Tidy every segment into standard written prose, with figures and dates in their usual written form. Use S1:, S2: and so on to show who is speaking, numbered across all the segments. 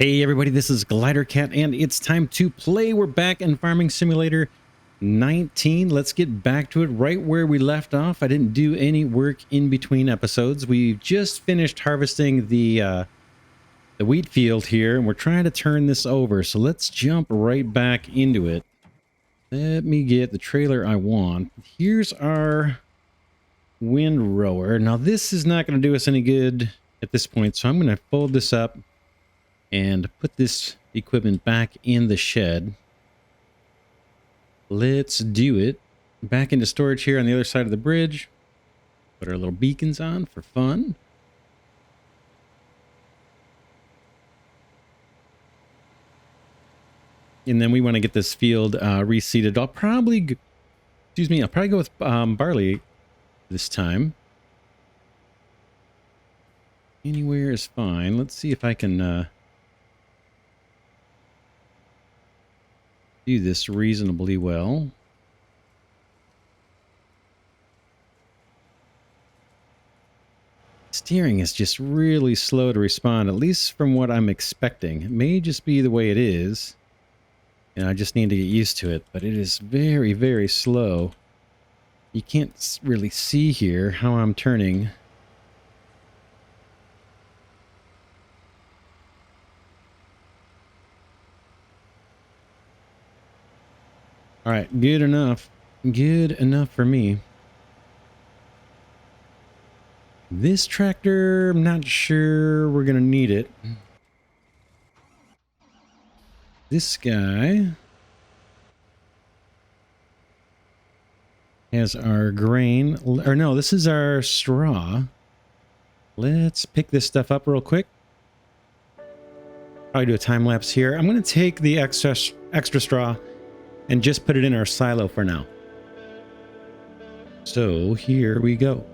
S1: Hey everybody, this is Glidercat and it's time to play. We're back in Farming Simulator 19. Let's get back to it right where we left off. I didn't do any work in between episodes. We've just finished harvesting the wheat field here and we're trying to turn this over. So let's jump right back into it. Let me get the trailer I want. Here's our windrower. Now this is not going to do us any good at this point, so I'm going to fold this up and put this equipment back in the shed. Let's do it. Back into storage here on the other side of the bridge. Put our little beacons on for fun. And then we want to get this field reseeded. I'll probably go with barley this time. Anywhere is fine. Let's see if I can do this reasonably well. Steering is just really slow to respond, at least from what I'm expecting. It may just be the way it is, and I just need to get used to it, but it is very, very slow. You can't really see here how I'm turning. All right, good enough. Good enough for me. This tractor, I'm not sure we're going to need it. This guy has our grain. Or no, this is our straw. Let's pick this stuff up real quick. Probably do a time lapse here. I'm going to take the extra straw and just put it in our silo for now. So here we go.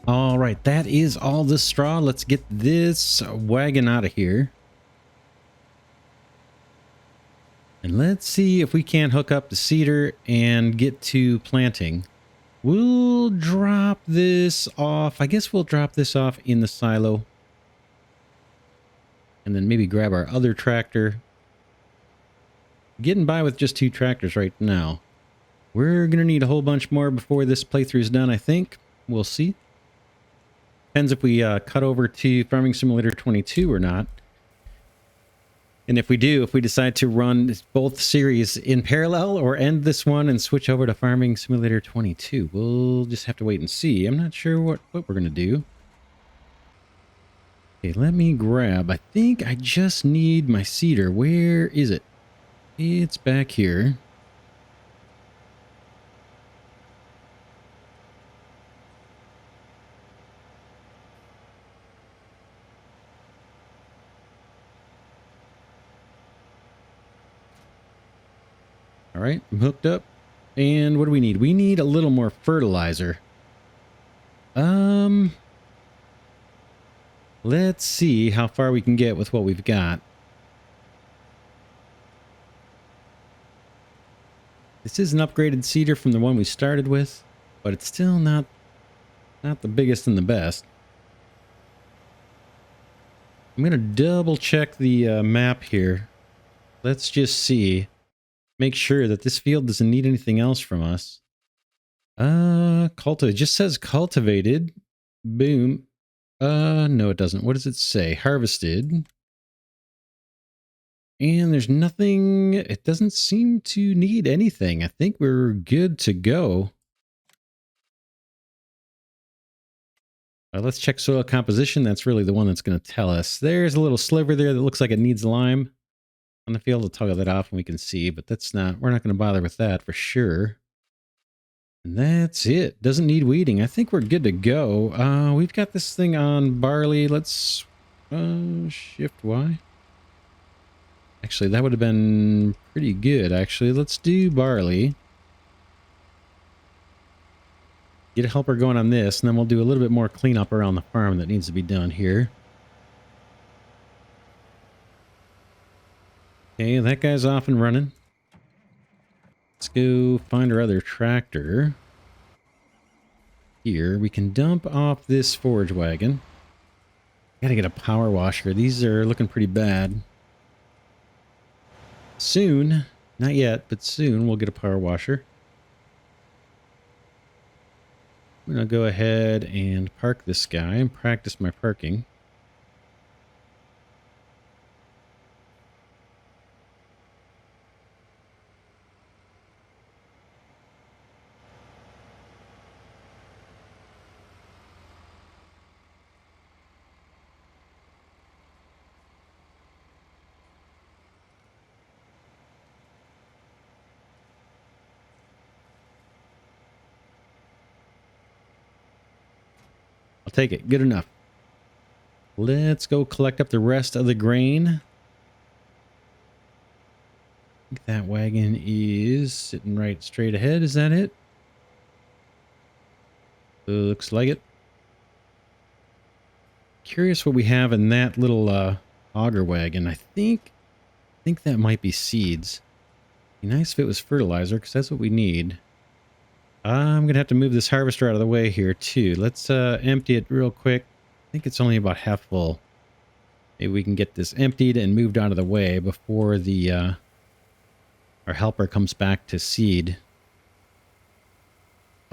S1: All right, that is all the straw. Let's get this wagon out of here. And let's see if we can hook up the seeder and get to planting. We'll drop this off. I guess we'll drop this off in the silo. And then maybe grab our other tractor. Getting by with just 2 tractors right now. We're going to need a whole bunch more before this playthrough is done, I think. We'll see. Depends if we cut over to Farming Simulator 22 or not. And if we do, if we decide to run both series in parallel or end this one and switch over to Farming Simulator 22, we'll just have to wait and see. I'm not sure what we're going to do. Okay, let me grab. I think I just need my seeder. Where is it? It's back here. All right, I'm hooked up. And what do we need? We need a little more fertilizer. Let's see how far we can get with what we've got. This is an upgraded seeder from the one we started with, but it's still not the biggest and the best. I'm going to double check the map here. Let's just see. Make sure that this field doesn't need anything else from us. Cultivate. It just says cultivated. Boom. No, it doesn't. What does it say? Harvested. And there's nothing. It doesn't seem to need anything. I think we're good to go. Let's check soil composition. That's really the one that's going to tell us. There's a little sliver there that looks like it needs lime on the field. We'll toggle that off and we can see, but that's not, we're not going to bother with that for sure. And that's it. Doesn't need weeding. I think we're good to go. We've got this thing on barley. Let's shift Y. Actually, that would have been pretty good, actually. Let's do barley. Get a helper going on this, and then we'll do a little bit more cleanup around the farm that needs to be done here. Okay, that guy's off and running. Let's go find our other tractor. Here, we can dump off this forage wagon. Gotta get a power washer. These are looking pretty bad. Soon, not yet, but soon we'll get a power washer. I'm gonna go ahead and park this guy and practice my parking. I'll take it. Good enough. Let's go collect up the rest of the grain. I think that wagon is sitting right straight ahead. Is that it? Looks like it. Curious what we have in that little auger wagon. I think that might be seeds. Be nice if it was fertilizer, because that's what we need. I'm gonna have to move this harvester out of the way here too. Let's empty it real quick. I think it's only about half full. Maybe we can get this emptied and moved out of the way before the our helper comes back to seed.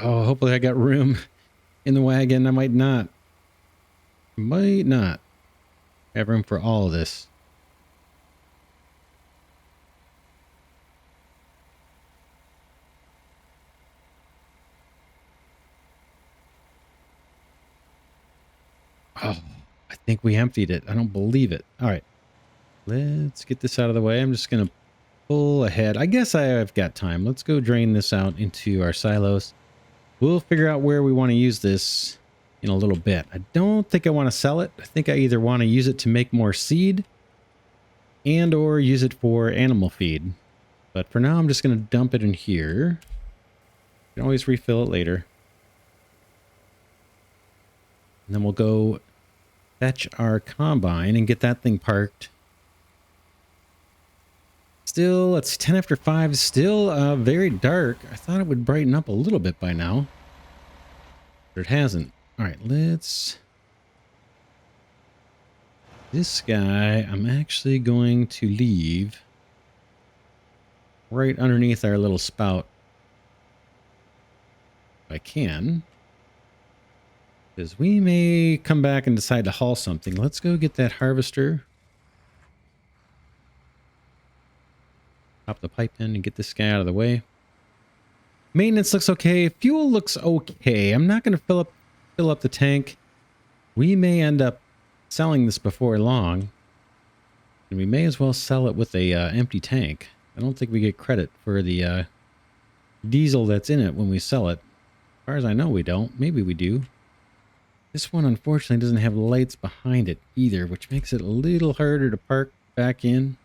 S1: Oh, hopefully I got room in the wagon. I might not. Might not have room for all of this. Oh, I think we emptied it. I don't believe it. All right. Let's get this out of the way. I'm just going to pull ahead. I guess I've got time. Let's go drain this out into our silos. We'll figure out where we want to use this in a little bit. I don't think I want to sell it. I think I either want to use it to make more seed and or use it for animal feed. But for now, I'm just going to dump it in here. You can always refill it later. And then we'll go fetch our combine and get that thing parked. Still, it's 10 after 5. Still very dark. I thought it would brighten up a little bit by now, but it hasn't. All right, let's... This guy, I'm actually going to leave right underneath our little spout. If I can. Because we may come back and decide to haul something. Let's go get that harvester. Pop the pipe in and get this guy out of the way. Maintenance looks okay. Fuel looks okay. I'm not going to fill up the tank. We may end up selling this before long. And we may as well sell it with a empty tank. I don't think we get credit for the diesel that's in it when we sell it. As far as I know, we don't. Maybe we do. This one, unfortunately, doesn't have lights behind it either, which makes it a little harder to park back in.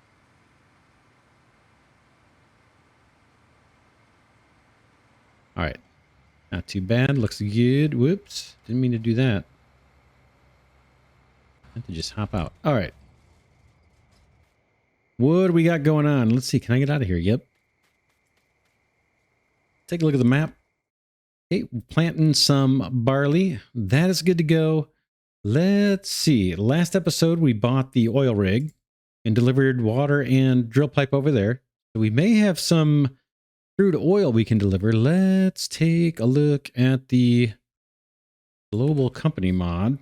S1: All right. Not too bad. Looks good. Whoops. Didn't mean to do that. I have to just hop out. All right. What do we got going on? Let's see. Can I get out of here? Yep. Take a look at the map. Okay, planting some barley. That is good to go. Let's see. Last episode, we bought the oil rig and delivered water and drill pipe over there. So we may have some crude oil we can deliver. Let's take a look at the global company mod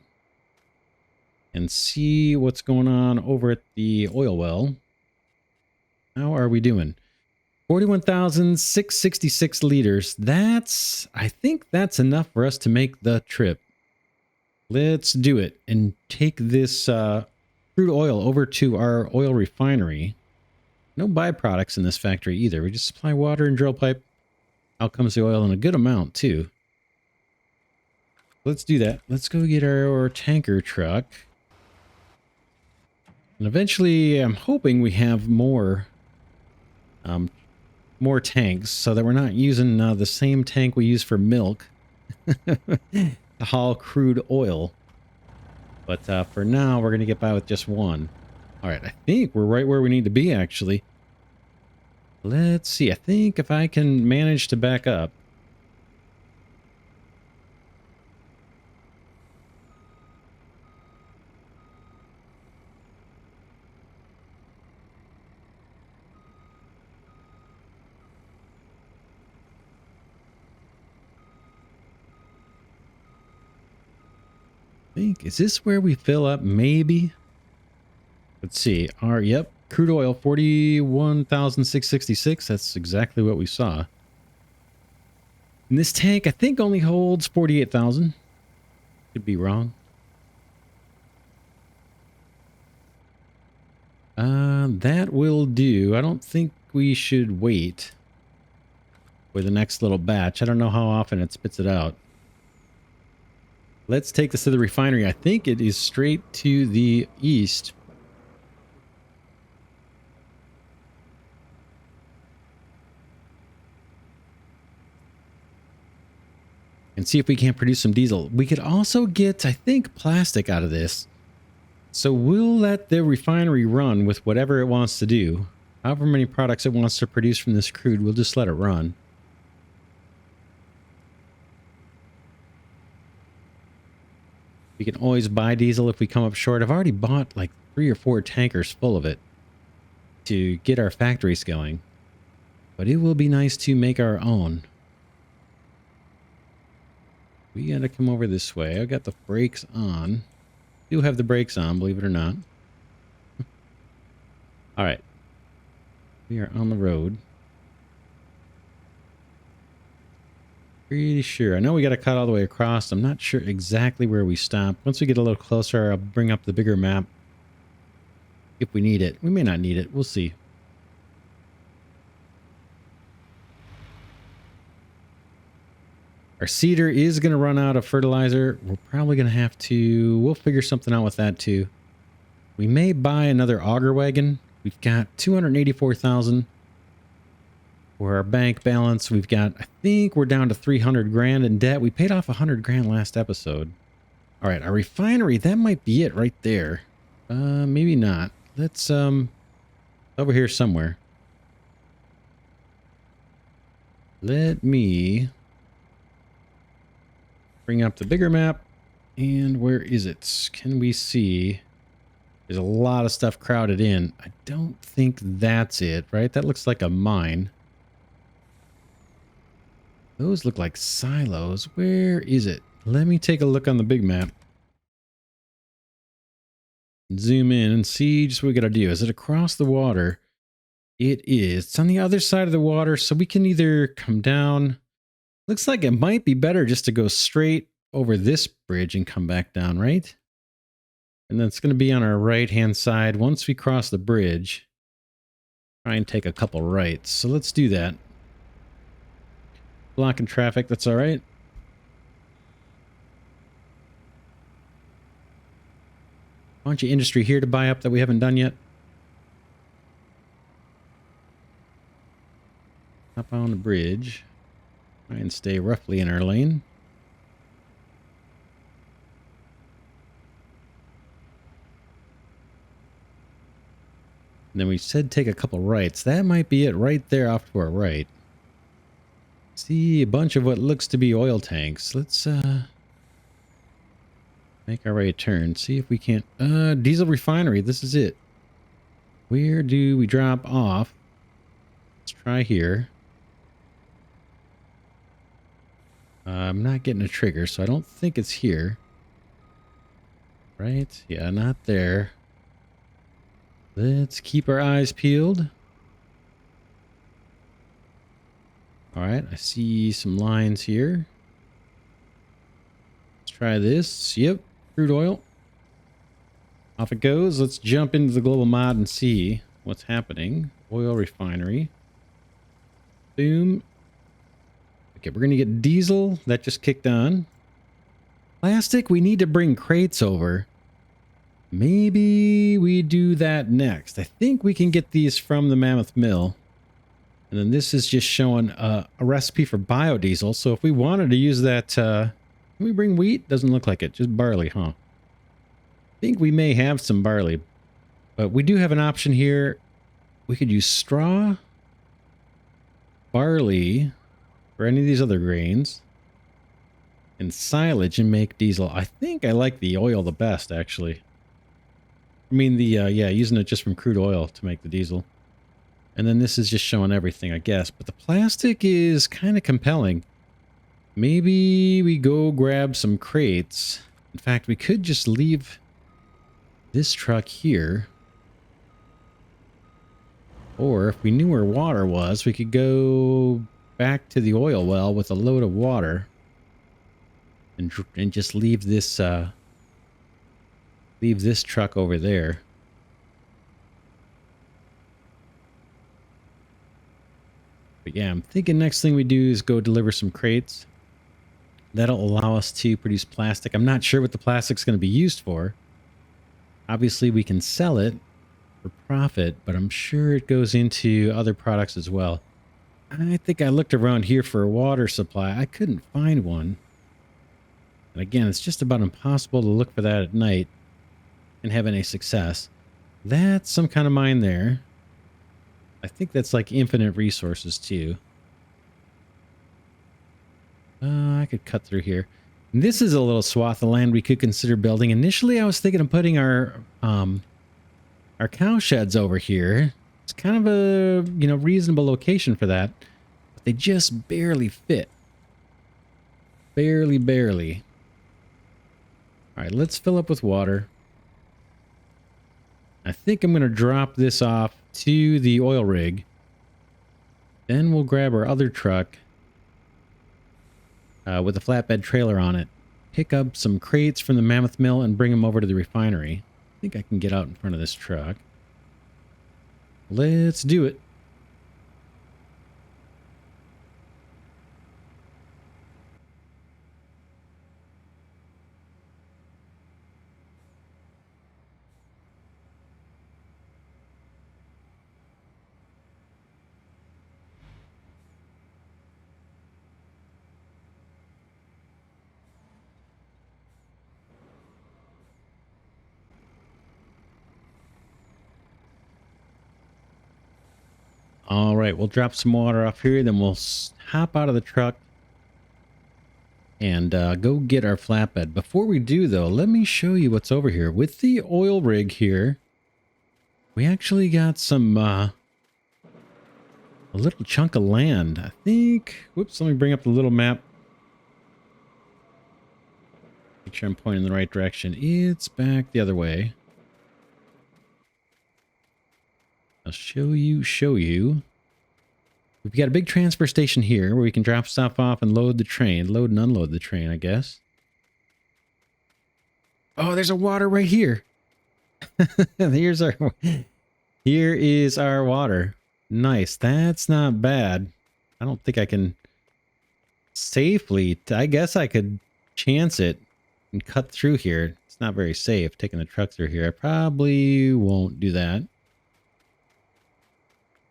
S1: and see what's going on over at the oil well. How are we doing? 41,666 liters. I think that's enough for us to make the trip. Let's do it and take this crude oil over to our oil refinery. No byproducts in this factory either. We just supply water and drill pipe. Out comes the oil in a good amount too. Let's do that. Let's go get our tanker truck. And eventually, I'm hoping we have more tanks so that we're not using the same tank we use for milk to haul crude oil. But for now, we're going to get by with just one. All right, I think we're right where we need to be, actually. Let's see. I think if I can manage to back up. Is this where we fill up? Maybe. Let's see. Yep. Crude oil, 41,666. That's exactly what we saw. And this tank, I think, only holds 48,000. Could be wrong. That will do. I don't think we should wait for the next little batch. I don't know how often it spits it out. Let's take this to the refinery. I think it is straight to the east. And see if we can't produce some diesel. We could also get, I think, plastic out of this. So we'll let the refinery run with whatever it wants to do. However many products it wants to produce from this crude, we'll just let it run. We can always buy diesel if we come up short. I've already bought like 3 or 4 tankers full of it to get our factories going. But it will be nice to make our own. We gotta come over this way. I've got the brakes on. Do have the brakes on, believe it or not. All right. We are on the road. Pretty sure. I know we got to cut all the way across. I'm not sure exactly where we stop. Once we get a little closer, I'll bring up the bigger map. If we need it. We may not need it. We'll see. Our seeder is going to run out of fertilizer. We're probably going to have to... We'll figure something out with that too. We may buy another auger wagon. We've got 284,000 for our bank balance. I think we're down to 300 grand in debt. We paid off 100 grand last episode. All right, our refinery, that might be it right there. Maybe not. Let's, over here somewhere. Let me bring up the bigger map. And where is it? Can we see? There's a lot of stuff crowded in. I don't think that's it, right? That looks like a mine. Those look like silos. Where is it? Let me take a look on the big map. Zoom in and see just what we gotta do. Is it across the water? It is. It's on the other side of the water, so we can either come down. Looks like it might be better just to go straight over this bridge and come back down, right? And then it's going to be on our right-hand side. Once we cross the bridge, try and take a couple rights. So let's do that. Blocking traffic, that's all right. Bunch of industry here to buy up that we haven't done yet. Up on the bridge. Try and stay roughly in our lane. And then we said take a couple rights. That might be it right there off to our right. See a bunch of what looks to be oil tanks. Let's make our right turn. See if we can't... diesel refinery. This is it. Where do we drop off? Let's try here. I'm not getting a trigger, so I don't think it's here. Right? Yeah, not there. Let's keep our eyes peeled. All right, I see some lines here. Let's try this. Yep, crude oil. Off it goes. Let's jump into the global mod and see what's happening. Oil refinery. Boom. Okay, we're going to get diesel. That just kicked on. Plastic, we need to bring crates over. Maybe we do that next. I think we can get these from the Mammoth Mill. And then this is just showing a recipe for biodiesel. So if we wanted to use that, can we bring wheat? Doesn't look like it. Just barley, huh? I think we may have some barley. But we do have an option here. We could use straw, barley, or any of these other grains, and silage and make diesel. I think I like the oil the best, actually. I mean, yeah, using it just from crude oil to make the diesel. And then this is just showing everything, I guess. But the plastic is kind of compelling. Maybe we go grab some crates. In fact, we could just leave this truck here. Or if we knew where water was, we could go back to the oil well with a load of water. And just leave this truck over there. But yeah, I'm thinking next thing we do is go deliver some crates. That'll allow us to produce plastic. I'm not sure what the plastic's going to be used for. Obviously, we can sell it for profit, but I'm sure it goes into other products as well. I think I looked around here for a water supply. I couldn't find one. And again, it's just about impossible to look for that at night and have any success. That's some kind of mine there. I think that's like infinite resources too. I could cut through here. This is a little swath of land we could consider building. Initially, I was thinking of putting our cow sheds over here. It's kind of a, reasonable location for that. But they just barely fit. Barely. All right, let's fill up with water. I think I'm going to drop this off to the oil rig. Then we'll grab our other truck with a flatbed trailer on it. Pick up some crates from the Mammoth Mill and bring them over to the refinery. I think I can get out in front of this truck. Let's do it. All right, we'll drop some water off here, then we'll hop out of the truck and go get our flatbed. Before we do, though, let me show you what's over here. With the oil rig here, we actually got some, a little chunk of land, I think. Whoops, let me bring up the little map. Make sure I'm pointing in the right direction. It's back the other way. I'll show you. We've got a big transfer station here where we can drop stuff off and load the train. Load and unload the train, I guess. Oh, there's a water right here. Here is our water. Nice. That's not bad. I don't think I can safely, I guess I could chance it and cut through here. It's not very safe taking the truck through here. I probably won't do that.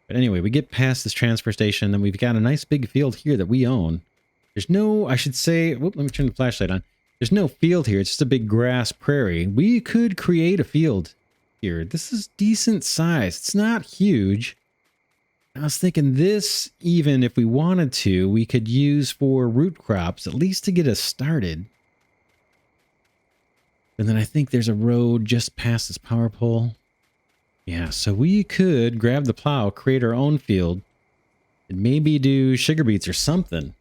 S1: But anyway, we get past this transfer station, and we've got a nice big field here that we own. There's no, I should say, whoop, let me turn the flashlight on. There's no field here. It's just a big grass prairie. We could create a field here. This is decent size. It's not huge. I was thinking this, even if we wanted to, we could use for root crops, at least to get us started. And then I think there's a road just past this power pole. Yeah, so we could grab the plow, create our own field, and maybe do sugar beets or something.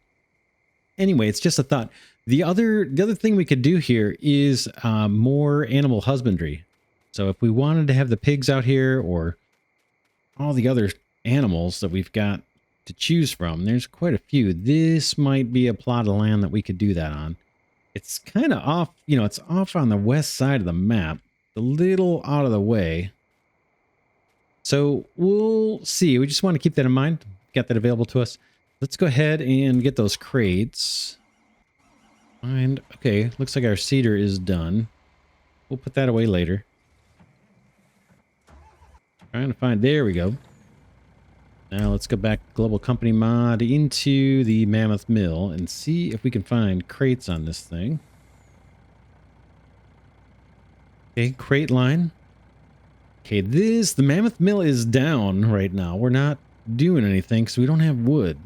S1: Anyway, it's just a thought. The other thing we could do here is more animal husbandry. So if we wanted to have the pigs out here or all the other animals that we've got to choose from, there's quite a few. This might be a plot of land that we could do that on. It's kind of off, you know, it's off on the west side of the map, a little out of the way. So we'll see. We just want to keep that in mind. Got that available to us. Let's go ahead and get those crates. And okay, looks like our cedar is done. We'll put that away later. Trying to find, there we go. Now let's go back Global Company Mod into the Mammoth Mill and see if we can find crates on this thing. Okay, crate line. Okay, the Mammoth Mill is down right now. We're not doing anything because we don't have wood.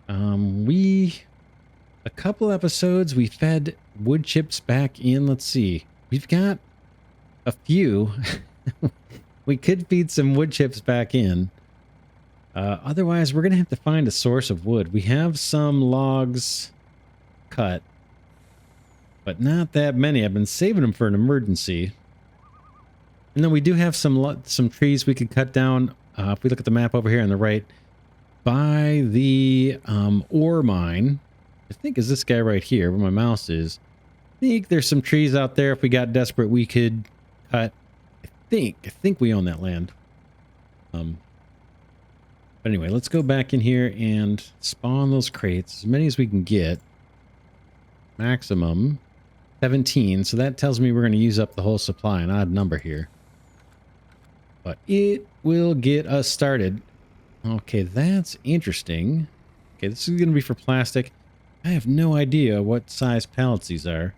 S1: A couple episodes, we fed wood chips back in. Let's see. We've got a few. We could feed some wood chips back in. Otherwise, we're going to have to find a source of wood. We have some logs cut, but not that many. I've been saving them for an emergency. And then we do have some trees we could cut down. If we look at the map over here on the right, by the ore mine, I think is this guy right here where my mouse is. I think there's some trees out there. If we got desperate, we could cut. I think we own that land. But anyway, let's go back in here and spawn those crates, as many as we can get. Maximum 17. So that tells me we're going to use up the whole supply, an odd number here. But it will get us started. Okay, that's interesting. Okay, this is going to be for plastic. I have no idea what size pallets these are.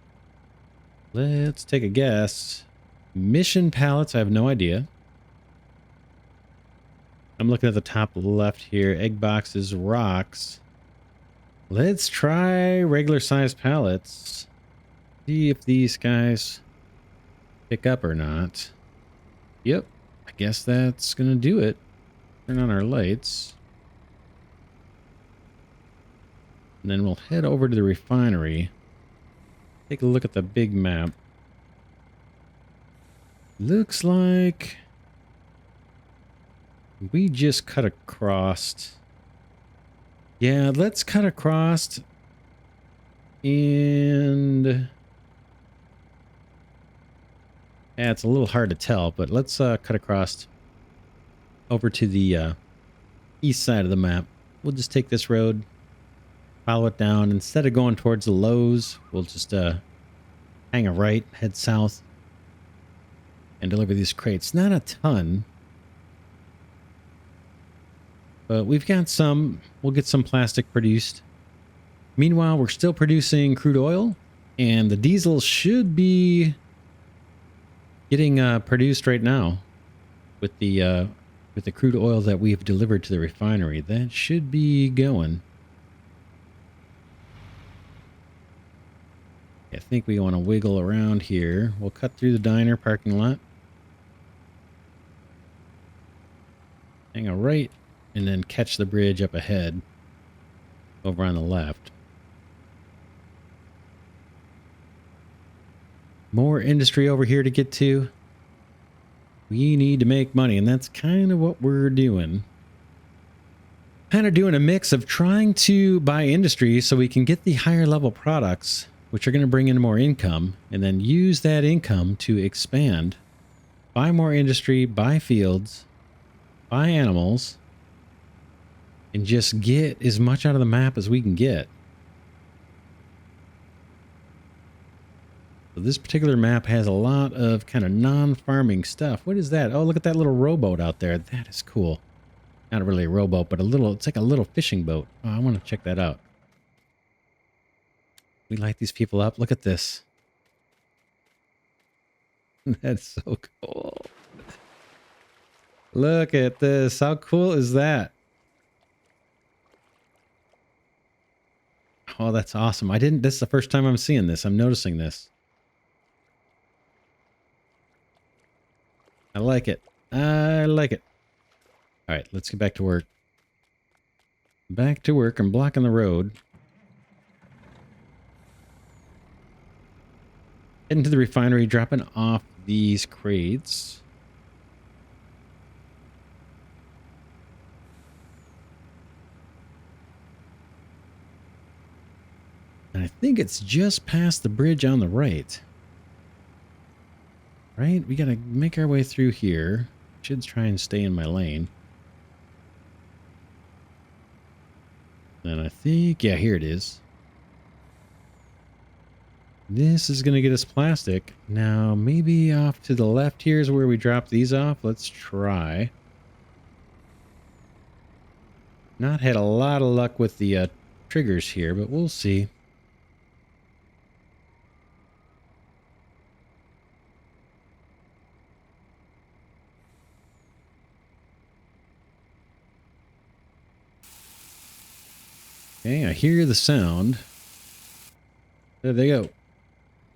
S1: Let's take a guess. Mission pallets, I have no idea. I'm looking at the top left here. Egg boxes, rocks. Let's try regular size pallets. See if these guys pick up or not. Yep, I guess that's going to do it. Turn on our lights. And then we'll head over to the refinery. Take a look at the big map. Looks like we just cut across. Yeah, let's cut across. And yeah, it's a little hard to tell, but let's cut across over to the east side of the map. We'll just take this road, follow it down. Instead of going towards the Lowe's, we'll just hang a right, head south, and deliver these crates. Not a ton, but we've got some. We'll get some plastic produced. Meanwhile, we're still producing crude oil, and the diesel should be getting produced right now with the with the crude oil that we've delivered to the refinery. That should be going. I think we want to wiggle around here. We'll cut through the diner parking lot. Hang a right, and then catch the bridge up ahead over on the left. More industry over here to get to. We need to make money, and that's kind of what we're doing. Kind of doing a mix of trying to buy industry so we can get the higher level products, which are going to bring in more income, and then use that income to expand. Buy more industry, buy fields, buy animals, and just get as much out of the map as we can get. So this particular map has a lot of kind of non-farming stuff. What is that? Oh, look at that little rowboat out there. That is cool. Not really a rowboat, but it's like a little fishing boat. Oh, I want to check that out. We light these people up. Look at this. That's so cool. Look at this. How cool is that? Oh, that's awesome. This is the first time I'm seeing this. I'm noticing this. I like it. I like it. All right, let's get back to work. Back to work. I'm blocking the road. Heading to the refinery, dropping off these crates. And I think it's just past the bridge on the right. Right? We gotta make our way through here. Should try and stay in my lane. And I think, yeah, here it is. This is gonna get us plastic. Now, maybe off to the left here is where we drop these off. Let's try. Not had a lot of luck with the triggers here, but we'll see. Okay, I hear the sound. There they go.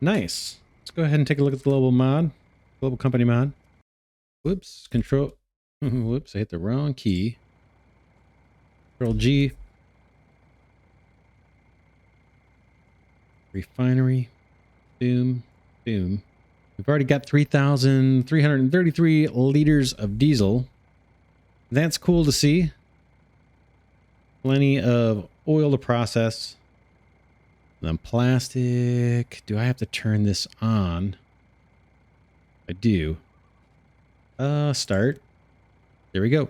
S1: Nice. Let's go ahead and take a look at the global mod. Global company mod. Whoops. Control. Whoops. I hit the wrong key. Control G. Refinery. Boom. Boom. We've already got 3,333 liters of diesel. That's cool to see. Plenty of oil to process. Then plastic. Do I have to turn this on? I do. Start. There we go.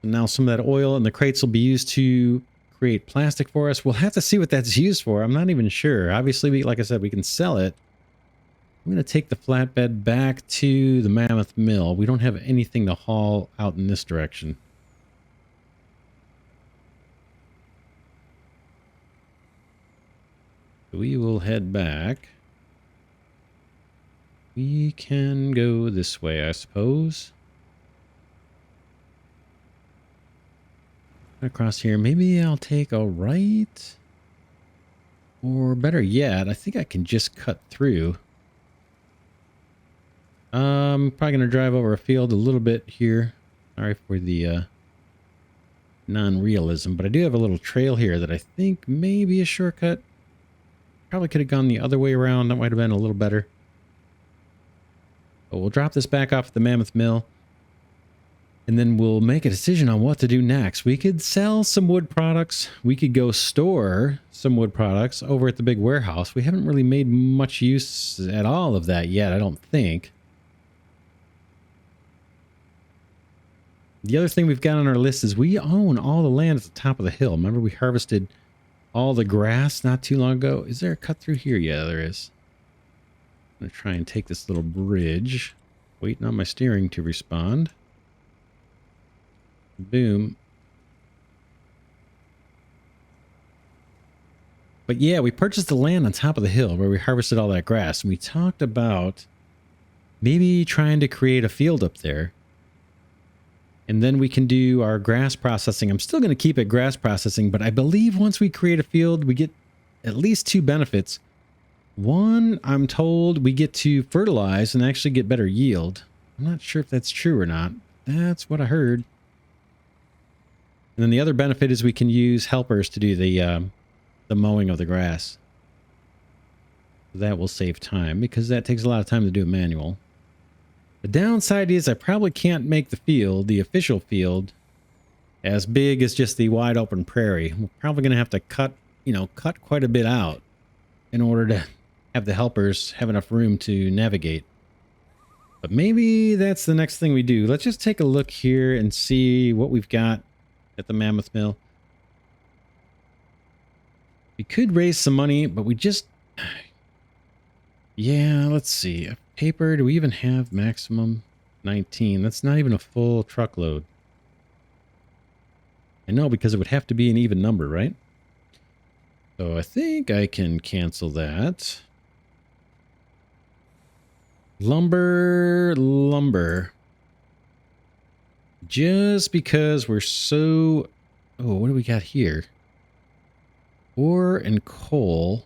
S1: And now some of that oil in the crates will be used to create plastic for us. We'll have to see what that's used for. I'm not even sure. Obviously, like I said, we can sell it. I'm going to take the flatbed back to the Mammoth Mill. We don't have anything to haul out in this direction. We will head back. We can go this way, I suppose. Across here. Maybe I'll take a right. Or better yet, I think I can just cut through. I'm probably going to drive over a field a little bit here. Sorry for the non-realism, but I do have a little trail here that I think may be a shortcut. Probably could have gone the other way around. That might have been a little better. But we'll drop this back off at the Mammoth Mill. And then we'll make a decision on what to do next. We could sell some wood products. We could go store some wood products over at the big warehouse. We haven't really made much use at all of that yet, I don't think. The other thing we've got on our list is we own all the land at the top of the hill. Remember we harvested all the grass not too long ago? Is there a cut through here? Yeah, there is. I'm going to try and take this little bridge. Waiting on my steering to respond. Boom. But yeah, we purchased the land on top of the hill where we harvested all that grass. And we talked about Maybe trying to create a field up there. And then we can do our grass processing. I'm still going to keep it grass processing, but I believe once we create a field, we get at least two benefits. One, I'm told we get to fertilize and actually get better yield. I'm not sure if that's true or not. That's what I heard. And then the other benefit is we can use helpers to do the mowing of the grass. That will save time because that takes a lot of time to do it manual. The downside is I probably can't make the field, the official field, as big as just the wide open prairie. We're probably going to have to cut quite a bit out in order to have the helpers have enough room to navigate. But maybe that's the next thing we do. Let's just take a look here and see what we've got at the Mammoth Mill. We could raise some money, but we just... Yeah, let's see. Paper, do we even have maximum? 19. That's not even a full truckload. I know, because it would have to be an even number, right? So I think I can cancel that. Lumber. Just because we're so... Oh, what do we got here? Ore and coal.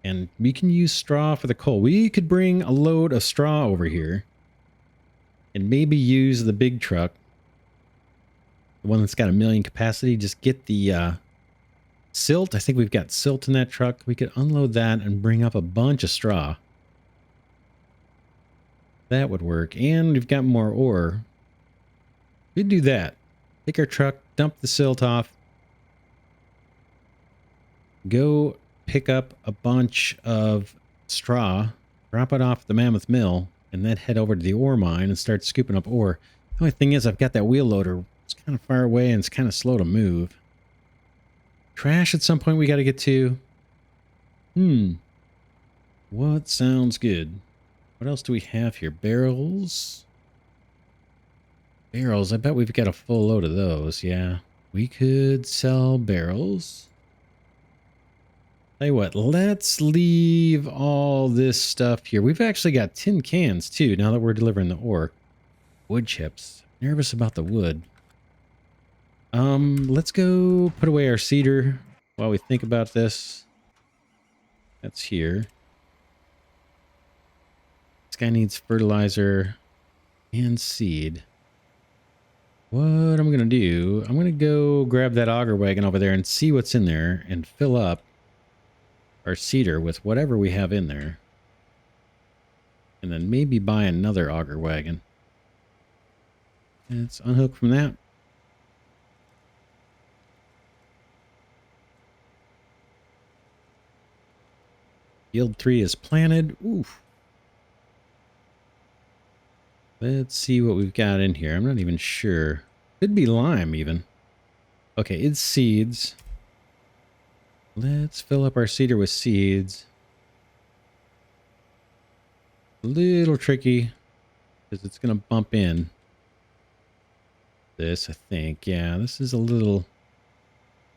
S1: And we can use straw for the coal. We could bring a load of straw over here. And maybe use the big truck. The one that's got 1 million capacity. Just get the silt. I think we've got silt in that truck. We could unload that and bring up a bunch of straw. That would work. And we've got more ore. We'd do that. Take our truck, dump the silt off. Go pick up a bunch of straw, drop it off the Mammoth Mill, and then head over to the ore mine and start scooping up ore. The only thing is I've got that wheel loader. It's kind of far away and it's kind of slow to move. Trash at some point we got to get to. What sounds good? What else do we have here? Barrels. Barrels. I bet we've got a full load of those. Yeah. We could sell barrels. Tell you what, let's leave all this stuff here. We've actually got tin cans too, now that we're delivering the ore. Wood chips. Nervous about the wood. Let's go put away our cedar while we think about this. That's here. This guy needs fertilizer and seed. What I'm going to do, I'm going to go grab that auger wagon over there and see what's in there and fill up our cedar with whatever we have in there. And then maybe buy another auger wagon. Let's unhook from that. Field 3 is planted. Oof. Let's see what we've got in here. I'm not even sure. Could be lime even. Okay, it's seeds. Let's fill up our cedar with seeds. A little tricky because it's going to bump in this, I think. Yeah, this is a little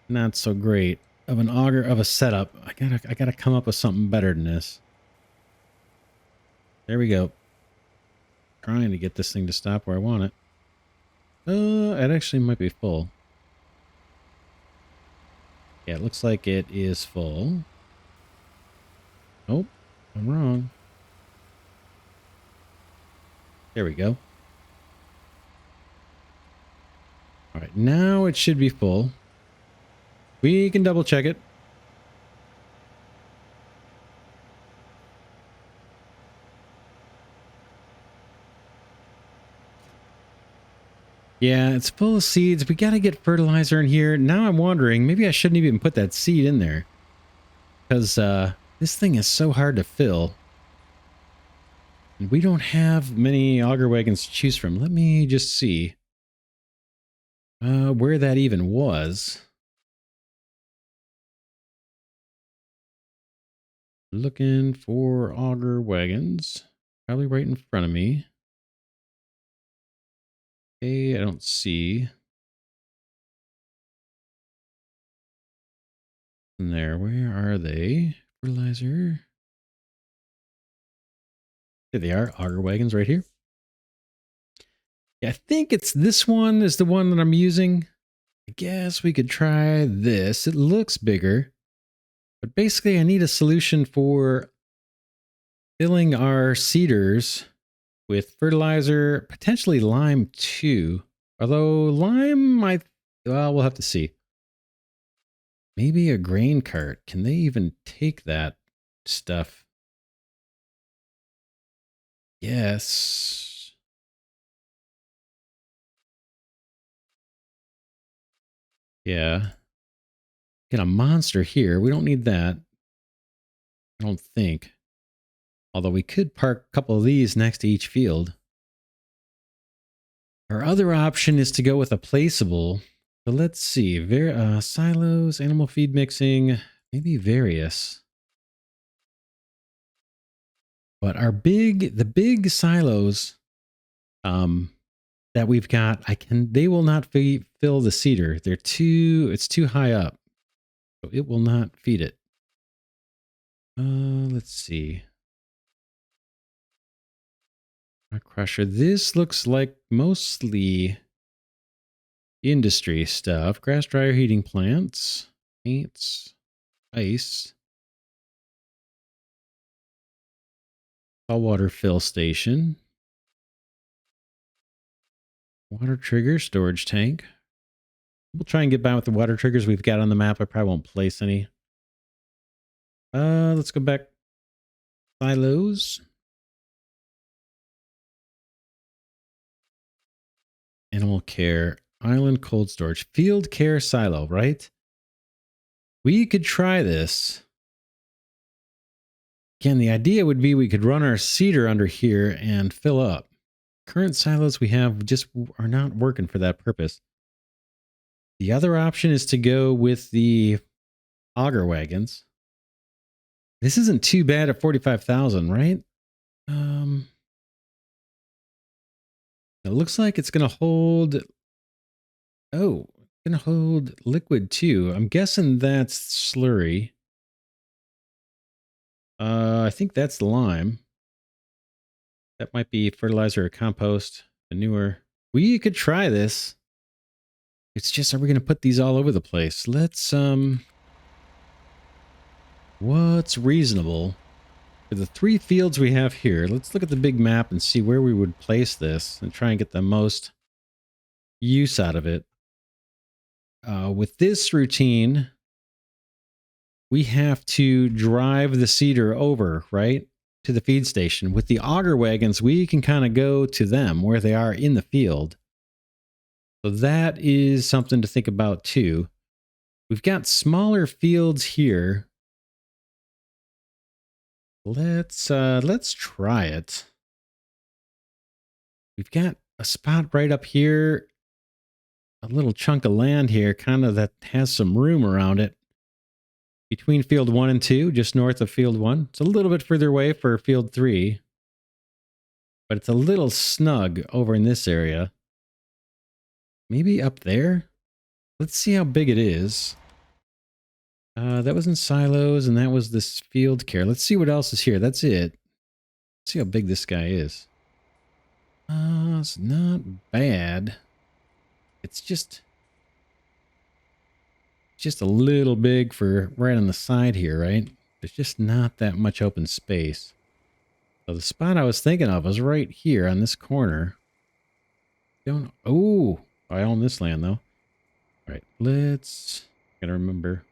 S1: not so great of an auger of a setup. I gotta come up with something better than this. There we go. Trying to get this thing to stop where I want it. It actually might be full. Yeah, it looks like it is full. Nope, I'm wrong. There we go. All right, now it should be full. We can double check it. Yeah, it's full of seeds. We got to get fertilizer in here. Now I'm wondering, maybe I shouldn't even put that seed in there. Because this thing is so hard to fill. And we don't have many auger wagons to choose from. Let me just see where that even was. Looking for auger wagons. Probably right in front of me. Okay, I don't see. In there, where are they? Fertilizer. Here they are, auger wagons right here. Yeah, I think it's this one is the one that I'm using. I guess we could try this. It looks bigger. But basically, I need a solution for filling our cedars with fertilizer, potentially lime too. Although lime, well, we'll have to see. Maybe a grain cart. Can they even take that stuff? Yes. Yeah. Get a monster here. We don't need that. I don't think. Although we could park a couple of these next to each field. Our other option is to go with a placeable. So let's see. Silos, animal feed mixing, maybe various. But the big silos that we've got, they will not fill the cedar. It's too high up. So it will not feed it. Let's see. A crusher. This looks like mostly industry stuff. Grass dryer, heating plants, paints, ice. Saltwater fill station. Water trigger, storage tank. We'll try and get by with the water triggers we've got on the map. I probably won't place any. Let's go back. Silos. Animal care. Island cold storage. Field care silo, right? We could try this. Again, the idea would be we could run our cedar under here and fill up. Current silos we have just are not working for that purpose. The other option is to go with the auger wagons. This isn't too bad at 45,000, right? It looks like it's going to hold... Oh, it's going to hold liquid too. I'm guessing that's slurry. I think that's lime. That might be fertilizer or compost, manure. We could try this. It's just, are we going to put these all over the place? Let's, what's reasonable? For the 3 fields we have here, let's look at the big map and see where we would place this and try and get the most use out of it. With this routine, we have to drive the cedar over, right, to the feed station. With the auger wagons, we can kind of go to them where they are in the field. So that is something to think about too. We've got smaller fields here. Let's try it. We've got a spot right up here, a little chunk of land here, kind of that has some room around it. Between field 1 and 2, just north of field 1. It's a little bit further away for field 3. But it's a little snug over in this area. Maybe up there? Let's see how big it is. That was in silos, and that was this field care. Let's see what else is here. That's it. Let's see how big this guy is. It's not bad. It's just a little big for right on the side here, right? There's just not that much open space. So the spot I was thinking of was right here on this corner. Oh, I own this land though. All right, gotta remember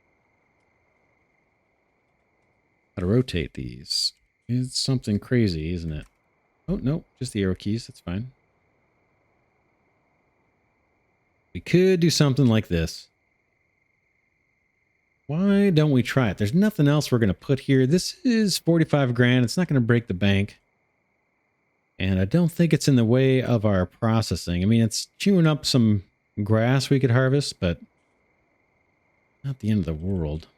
S1: how to rotate these. It's something crazy, isn't it? Oh, no, just the arrow keys. That's fine. We could do something like this. Why don't we try it? There's nothing else we're going to put here. This is 45 grand. It's not going to break the bank. And I don't think it's in the way of our processing. I mean, it's chewing up some grass we could harvest, but not the end of the world.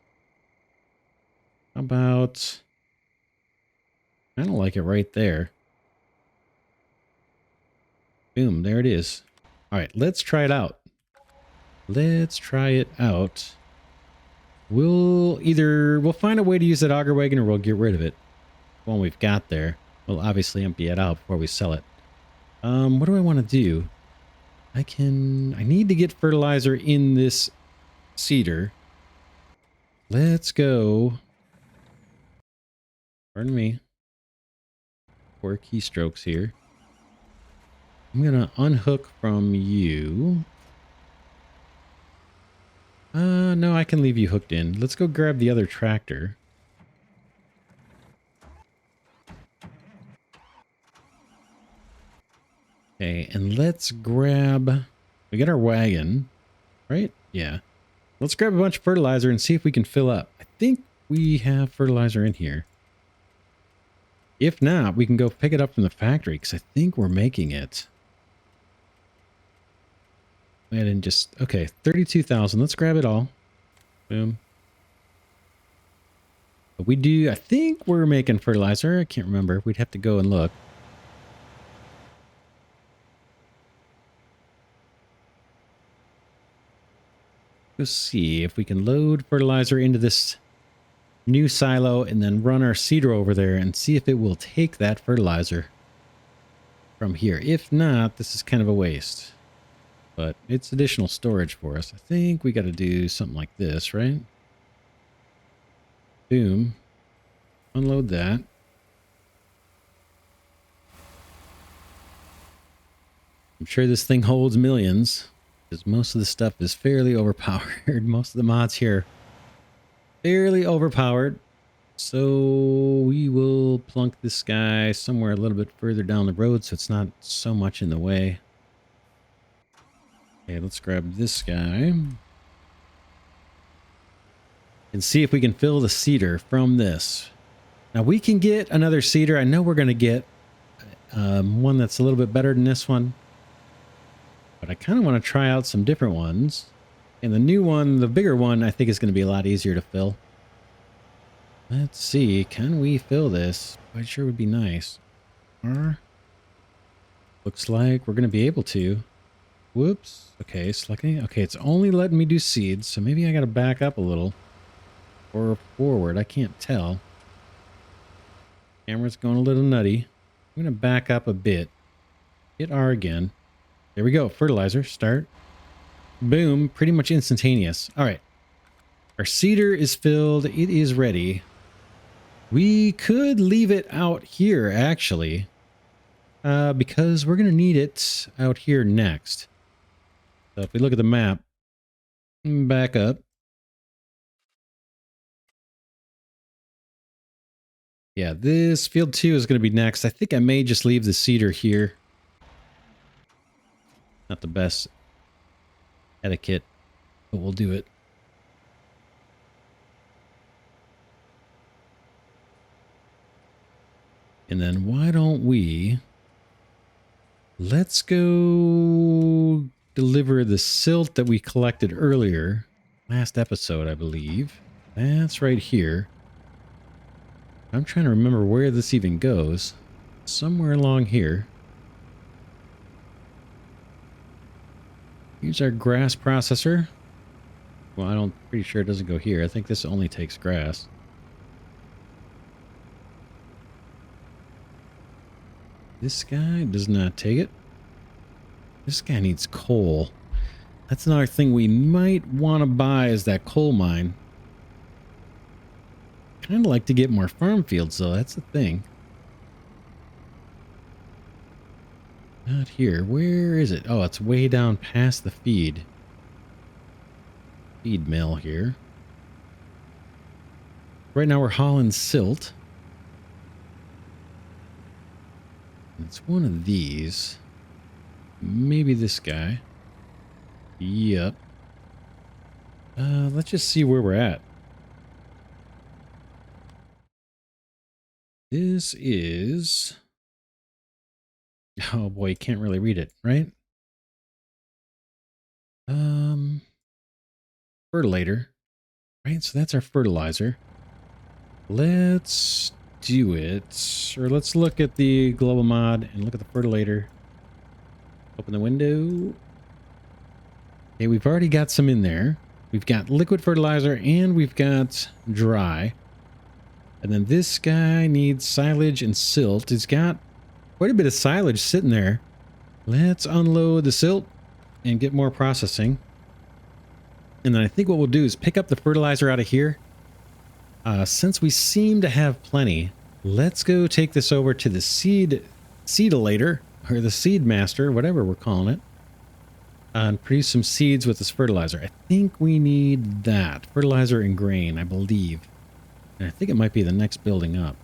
S1: How about... I don't like it right there. Boom, there it is. All right, let's try it out. Let's try it out. We'll find a way to use that auger wagon or we'll get rid of it. The one we've got there. We'll obviously empty it out before we sell it. What do I want to do? I need to get fertilizer in this seeder. Let's go. Pardon me. 4 keystrokes here. I'm going to unhook from you. No, I can leave you hooked in. Let's go grab the other tractor. Okay, and let's grab... We got our wagon, right? Yeah. Let's grab a bunch of fertilizer and see if we can fill up. I think we have fertilizer in here. If not, we can go pick it up from the factory because I think we're making it. I didn't just... Okay, 32,000. Let's grab it all. Boom. But we do... I think we're making fertilizer. I can't remember. We'd have to go and look. Let's see if we can load fertilizer into this new silo and then run our seeder over there and see if it will take that fertilizer from here. If not, this is kind of a waste. But it's additional storage for us. I think we got to do something like this, right? Boom. Unload that. I'm sure this thing holds millions because most of the stuff is fairly overpowered. Most of the mods here fairly overpowered. So we will plunk this guy somewhere a little bit further down the road so it's not so much in the way. Okay, let's grab this guy. And see if we can fill the seeder from this. Now we can get another seeder. I know we're going to get one that's a little bit better than this one. But I kind of want to try out some different ones. And the new one, the bigger one, I think is going to be a lot easier to fill. Let's see. Can we fill this? Quite sure would be nice. Looks like we're going to be able to. Whoops. Okay, selecting. Okay, it's only letting me do seeds. So maybe I got to back up a little. Or forward. I can't tell. Camera's going a little nutty. I'm going to back up a bit. Hit R again. There we go. Fertilizer. Start. Boom. Pretty much instantaneous. All right. Our seeder is filled. It is ready. We could leave it out here, actually. Because we're going to need it out here next. So if we look at the map. Back up. Yeah, this field 2 is going to be next. I think I may just leave the seeder here. Not the best etiquette, but we'll do it. And then why don't we... Let's go deliver the silt that we collected earlier. Last episode, I believe. That's right here. I'm trying to remember where this even goes. Somewhere along here. Here's our grass processor. Well, I'm pretty sure it doesn't go here. I think this only takes grass. This guy does not take it. This guy needs coal. That's another thing we might want to buy is that coal mine. Kind of like to get more farm fields though. That's the thing. Not here. Where is it? Oh, it's way down past the feed mill here. Right now we're hauling silt. It's one of these. Maybe this guy. Yep. Let's just see where we're at. This is... Oh boy, you can't really read it, right? Fertilizer. Right, so that's our fertilizer. Let's do it. Or let's look at the global mod and look at the fertilizer. Open the window. Okay, we've already got some in there. We've got liquid fertilizer and we've got dry. And then this guy needs silage and silt. It's got quite a bit of silage sitting there. Let's unload the silt and get more processing. And then I think what we'll do is pick up the fertilizer out of here. Since we seem to have plenty, let's go take this over to the seedilator, or the seed master, whatever we're calling it, and produce some seeds with this fertilizer. I think we need that. Fertilizer and grain, I believe. And I think it might be the next building up.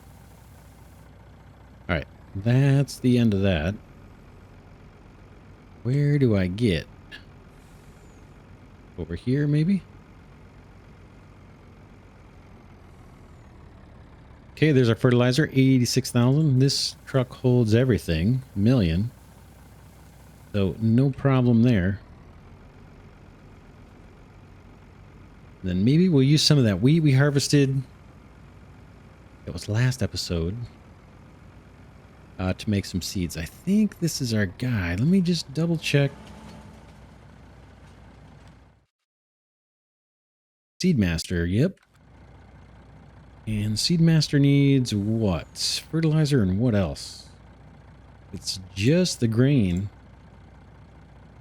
S1: All right, that's the end of that. Where do I get? Over here, maybe? Okay, there's our fertilizer, 86,000. This truck holds everything, a million. So no problem there. Then maybe we'll use some of that wheat we harvested. It was last episode. To make some seeds. I think this is our guy. Let me just double check. Seedmaster, yep. And Seedmaster needs what? Fertilizer and what else? It's just the grain.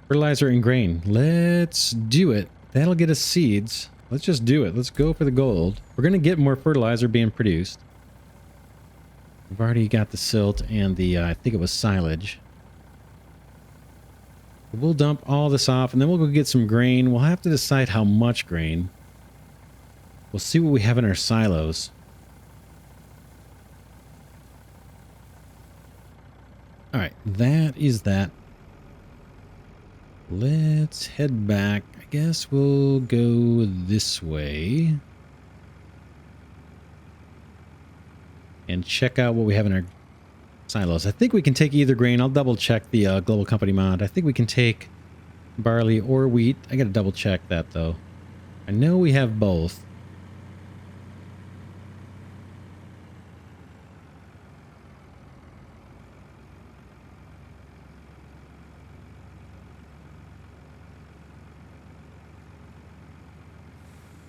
S1: Fertilizer and grain. Let's do it. That'll get us seeds. Let's just do it. Let's go for the gold. We're going to get more fertilizer being produced. We've already got the silt and the, I think it was silage. We'll dump all this off and then we'll go get some grain. We'll have to decide how much grain. We'll see what we have in our silos. All right, that is that. Let's head back. I guess we'll go this way. And check out what we have in our silos. I think we can take either grain. I'll double check the global company mod. I think we can take barley or wheat. I got to double check that though. I know we have both.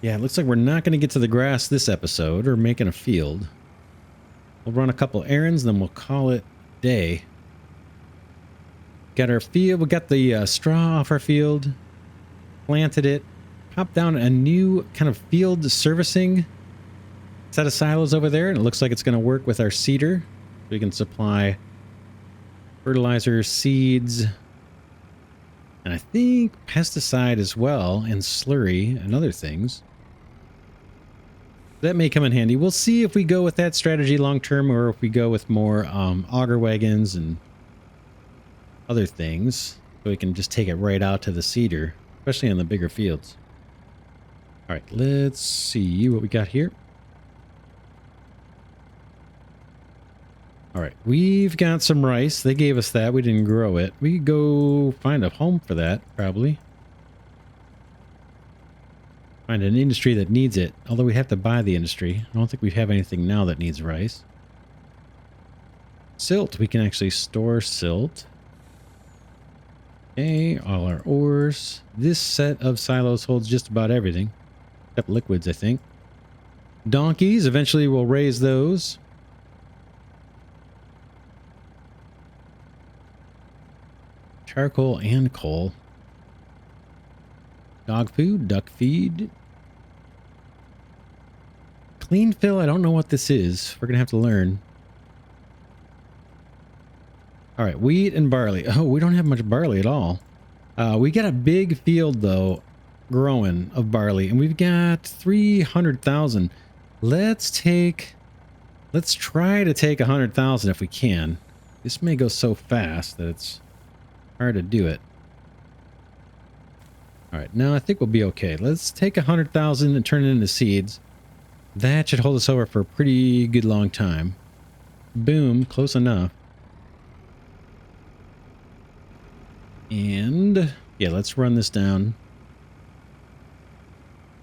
S1: Yeah, it looks like we're not going to get to the grass this episode or making a field. We'll run a couple errands, then we'll call it day. Got our field. We got the straw off our field. Planted it. Popped down a new kind of field servicing set of silos over there. And it looks like it's going to work with our seeder. We can supply fertilizer, seeds, and I think pesticide as well, and slurry and other things. That may come in handy. We'll see if we go with that strategy long term or if we go with more auger wagons and other things. So we can just take it right out to the seeder, especially on the bigger fields. All right, let's see what we got here. All right, we've got some rice. They gave us that. We didn't grow it. We could go find a home for that, probably. Find an industry that needs it. Although we have to buy the industry. I don't think we have anything now that needs rice. Silt. We can actually store silt. Okay, all our ores. This set of silos holds just about everything. Except liquids, I think. Donkeys. Eventually we'll raise those. Charcoal and coal. Dog food, duck feed. Clean fill, I don't know what this is. We're going to have to learn. All right, wheat and barley. Oh, we don't have much barley at all. We got a big field, though, growing of barley. And we've got 300,000. Let's try to take 100,000 if we can. This may go so fast that it's hard to do it. All right, now I think we'll be okay. Let's take 100,000 and turn it into seeds. That should hold us over for a pretty good long time. Boom, close enough. And yeah, let's run this down.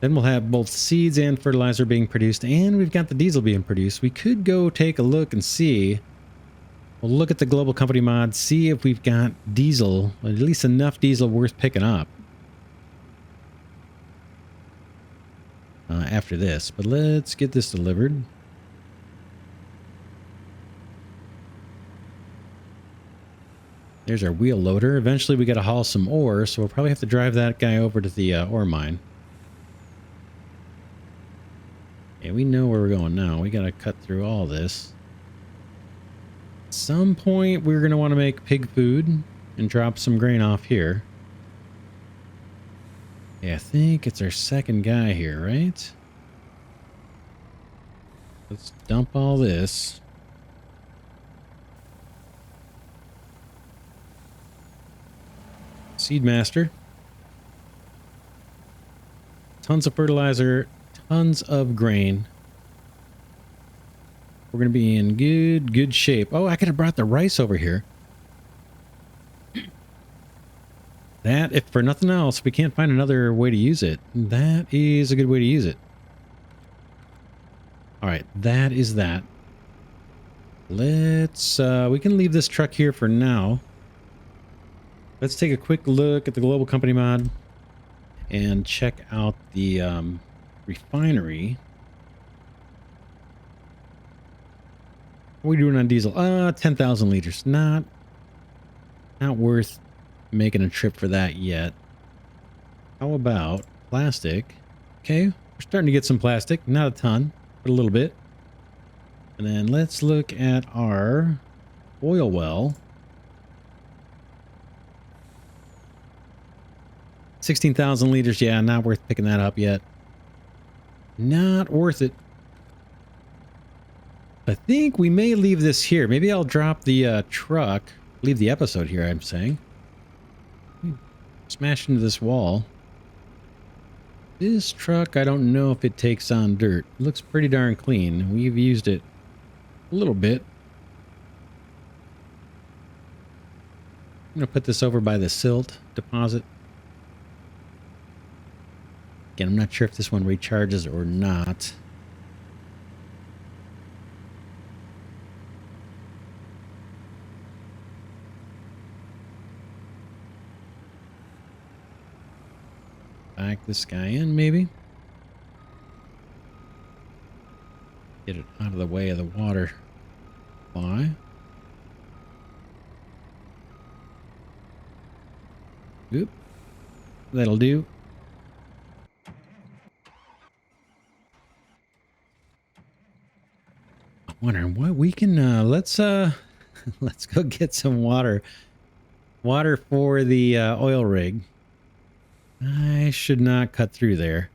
S1: Then we'll have both seeds and fertilizer being produced, and we've got the diesel being produced. We could go take a look and see. We'll look at the global company mod, see if we've got diesel, at least enough diesel worth picking up. After this, but let's get this delivered. There's our wheel loader. Eventually we got to haul some ore, so we'll probably have to drive that guy over to the ore mine. Yeah, we know where we're going now. We got to cut through all this. At some point, we're going to want to make pig food and drop some grain off here. Yeah, I think it's our second guy here, right? Let's dump all this. Seedmaster. Tons of fertilizer, tons of grain. We're going to be in good shape. Oh, I could have brought the rice over here. That, if for nothing else, we can't find another way to use it. That is a good way to use it. All right, that is that. Let's, we can leave this truck here for now. Let's take a quick look at the global company mod and check out the refinery. What are we doing on diesel? 10,000 liters. Not worth making a trip for that yet. How about plastic? Okay, we're starting to get some plastic. Not a ton, but a little bit. And then let's look at our oil well. 16,000 liters. Yeah, not worth picking that up yet. Not worth it. I think we may leave this here. Maybe I'll drop the truck. Leave the episode here, I'm saying. Smash into this wall. This truck, I don't know if it takes on dirt. It looks pretty darn clean. We've used it a little bit. I'm going to put this over by the silt deposit. Again, I'm not sure if this one recharges or not. Back this guy in, maybe. Get it out of the way of the water supply. Oop. That'll do. I'm wondering what we can, let's go get some water. Water for the oil rig. I should not cut through there.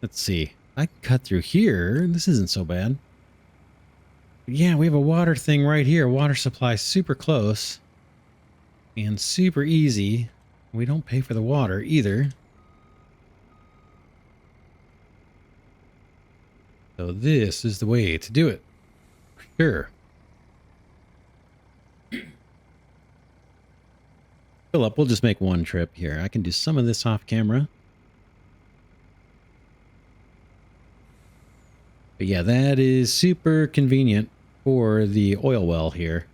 S1: Let's see. I can cut through here. This isn't so bad. Yeah, we have a water thing right here. Water supply super close. And super easy. We don't pay for the water either. So this is the way to do it. For sure. Fill up. We'll just make one trip here. I can do some of this off camera. But yeah, that is super convenient for the oil well here.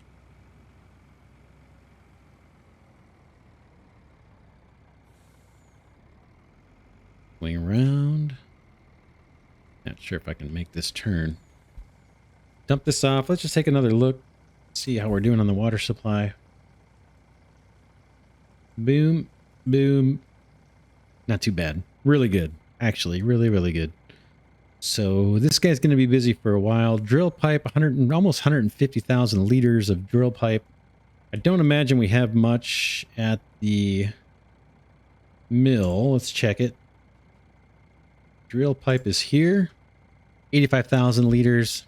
S1: Swing around. Not sure if I can make this turn. Dump this off. Let's just take another look. See how we're doing on the water supply. Boom, boom. Not too bad. Really good. Actually, really good. So this guy's going to be busy for a while. Drill pipe, almost 150,000 liters of drill pipe. I don't imagine we have much at the mill. Let's check it. Drill pipe is here. 85,000 liters.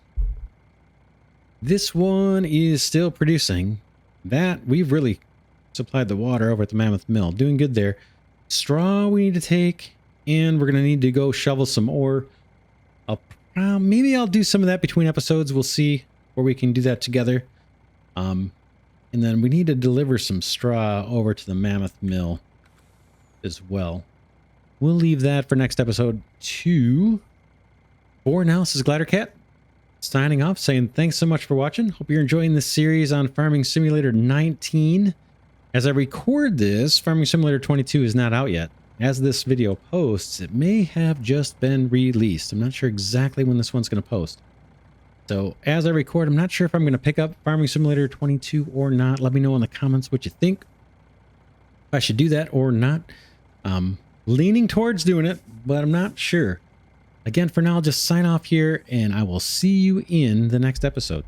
S1: This one is still producing. That, we've really supplied the water over at the Mammoth Mill. Doing good there. Straw we need to take, and we're going to need to go shovel some ore. Maybe I'll do some of that between episodes. We'll see where we can do that together. And then we need to deliver some straw over to the Mammoth Mill as well. We'll leave that for next episode too. For now, this is Glidercat signing off, saying thanks so much for watching. Hope you're enjoying this series on Farming Simulator 19. As I record this, Farming Simulator 22 is not out yet. As this video posts, it may have just been released. I'm not sure exactly when this one's going to post. So as I record, I'm not sure if I'm going to pick up Farming Simulator 22 or not. Let me know in the comments what you think. If I should do that or not. Leaning towards doing it, but I'm not sure. Again, for now, I'll just sign off here, and I will see you in the next episode.